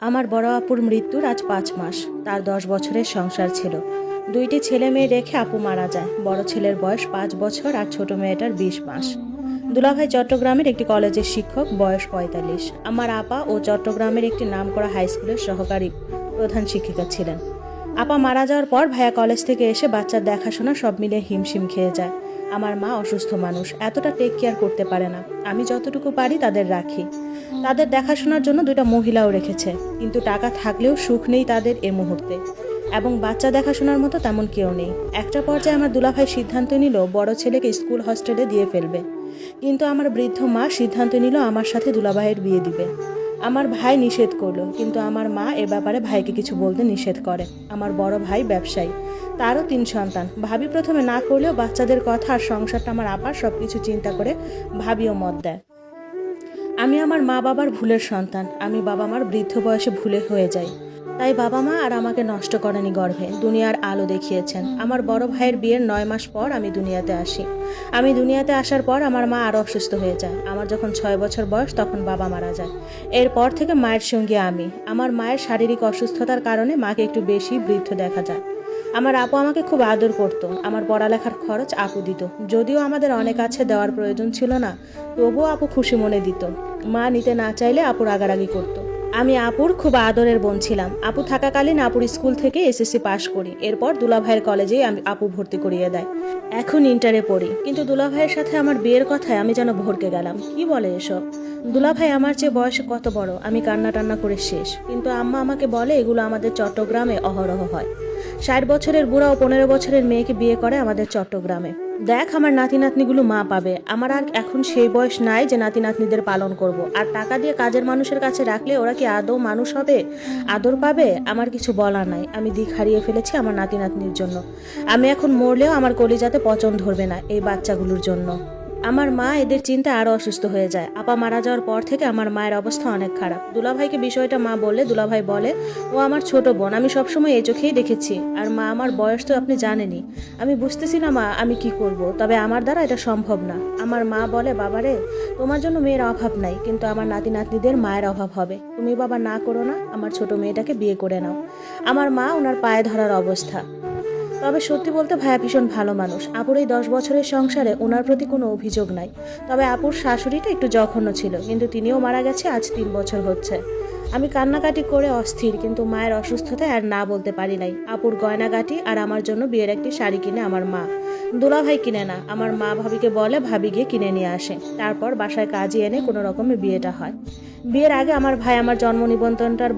আমার বড় আপুর মৃত্যুর আজ ৫ মাস। তার ১০ বছরের সংসার ছিল। ২টি ছেলে মেয়ে রেখে আপু মারা যায়। বড় ছেলের বয়স ৫ বছর আর ছোট মেয়েটার ২০ মাস। দুলাভাই চট্টগ্রামের একটি কলেজের শিক্ষক, বয়স ৪৫। আমার আপা ও চট্টগ্রামের একটি নামকরা হাই স্কুলের সহকারী প্রধান শিক্ষিকা ছিলেন। আপা মারা যাওয়ার পর ভাইয়া কলেজ থেকে এসে বাচ্চার দেখাশোনা সব মিলে হিমশিম খেয়ে যায়। আমার মা অসুস্থ মানুষ, এতটা টেক কেয়ার করতে পারে না। আমি যতটুকু পারি তাদের রাখি। তাদের দেখাশোনার জন্য ২টা মহিলাও রেখেছে, কিন্তু টাকা থাকলেও সুখ নেই তাদের এ মুহূর্তে, এবং বাচ্চা দেখাশোনার মতো তেমন কেউ নেই। একটা পর্যায়ে আমার দুলাভাই সিদ্ধান্ত নিল বড় ছেলেকে স্কুল হস্টেলে দিয়ে ফেলবে, কিন্তু আমার বৃদ্ধ মা সিদ্ধান্ত নিল আমার সাথে দুলাভাইয়ের বিয়ে দিবে। আমার ভাই নিষেধ করলো, কিন্তু আমার মা এ ব্যাপারে ভাইকে কিছু বলতে নিষেধ করে। আমার বড় ভাই ব্যবসায়ী, তারও ৩ সন্তান। ভাবি প্রথমে না করলেও বাচ্চাদের কথা আর সংসারটা আমার আপার সবকিছু চিন্তা করে ভাবিও মত দেয়। আমি আমার মা বাবার ভুলের সন্তান। আমি বাবা মার বৃদ্ধ বয়সে ভুলে হয়ে যাই। তাই বাবা মা আর আমাকে নষ্ট করেনি গর্ভে, দুনিয়ার আলো দেখিয়েছেন। আমার বড় ভাইয়ের বিয়ের ৯ মাস পর আমি দুনিয়াতে আসি। আমি দুনিয়াতে আসার পর আমার মা আরও অসুস্থ হয়ে যায়। আমার যখন ৬ বছর বয়স তখন বাবা মারা যায়। এরপর থেকে মায়ের সঙ্গে আমি। আমার মায়ের শারীরিক অসুস্থতার কারণে মাকে একটু বেশি বৃদ্ধ দেখা যায়। আমার আপু আমাকে খুব আদর করত। আমার পড়ালেখার খরচ আপু দিত। যদিও আমাদের অনেক আছে, দেওয়ার প্রয়োজন ছিল না, তবুও আপু খুশি মনে দিত। মা নিতে না চাইলে আপু রাগারাগি করতো। আমি আপুর খুব আদরের বোন ছিলাম। আপু থাকাকালীন আপুর স্কুল থেকে এসএসসি পাশ করি। এরপর দুলাভাইয়ের কলেজেই আমি আপু ভর্তি করিয়ে দেয়। এখন ইন্টারে পড়ি, কিন্তু দুলাভাইয়ের সাথে আমার বিয়ের কথায় আমি যেন ভড়কে গেলাম। কি বলে এসব? দুলাভাই আমার চেয়ে বয়সে কত বড়। আমি কান্না টান্না করে শেষ, কিন্তু আম্মা আমাকে বলে এগুলো আমাদের চট্টগ্রামে অহরহ হয়। ৬০ বছরের বুড়া ও ১৫ বছরের মেয়েকে বিয়ে করে আমাদের চট্টগ্রামে। দেখ, আমার নাতি নাতনিগুলো মা পাবে। আমার আর এখন সেই বয়স নাই যে নাতি নাতনিদের পালন করব। আর টাকা দিয়ে কাজের মানুষের কাছে রাখলে ওরা কি আদৌ মানুষ হবে, আদর পাবে? আমার কিছু বলার নাই। আমি দিক হারিয়ে ফেলেছি আমার নাতি নাতনির জন্য। আমি এখন মরলেও আমার কলিজাতে পচন ধরবে না এই বাচ্চাগুলোর জন্য। আমার মা এদের চিন্তায় আরও অসুস্থ হয়ে যায়। আপা মারা যাওয়ার পর থেকে আমার মায়ের অবস্থা অনেক খারাপ। দুলাভাইকে বিষয়টা মা বললে দুলাভাই বলে ও আমার ছোট বোন, আমি সবসময় এই চোখেই দেখেছি। আর মা, আমার বয়স তো আপনি জানেনই। আমি বুঝতেছি না মা, আমি কি করব, তবে আমার দ্বারা এটা সম্ভব না। আমার মা বলে, বাবারে, তোমার জন্য মেয়ের অভাব নাই, কিন্তু আমার নাতি নাতনিদের মায়ের অভাব হবে। তুমি বাবা না করো না, আমার ছোট মেয়েটাকে বিয়ে করে নাও। আমার মা ওনার পায়ে ধরার অবস্থা। তবে সত্যি বলতে ভাইয়া ভীষণ ভালো মানুষ। আপুর এই ১০ বছরের সংসারে ওনার প্রতি কোনো অভিযোগ নাই। তবে আপুর শাশুড়িটা একটু জঘন্য ছিল, কিন্তু তিনিও মারা গেছে আজ ৩ বছর হচ্ছে। আমি কান্নাকাটি করে অস্থির, কিন্তু মায়ের অসুস্থতায় আর না বলতে পারি নাই। আপুর গয়নাগাটি আর আমার জন্য বিয়ের একটি শাড়ি কিনে আমার মা, দুলাভাই কিনে না। আমার মা ভাবিকে বলে, ভাবি গিয়ে কিনে নিয়ে আসে। তারপর বাসায় কাজে এনে কোনো রকমে বিয়েটা হয়। বিয়ের আগে আমার ভাই আমার জন্ম নিবন্ধনটার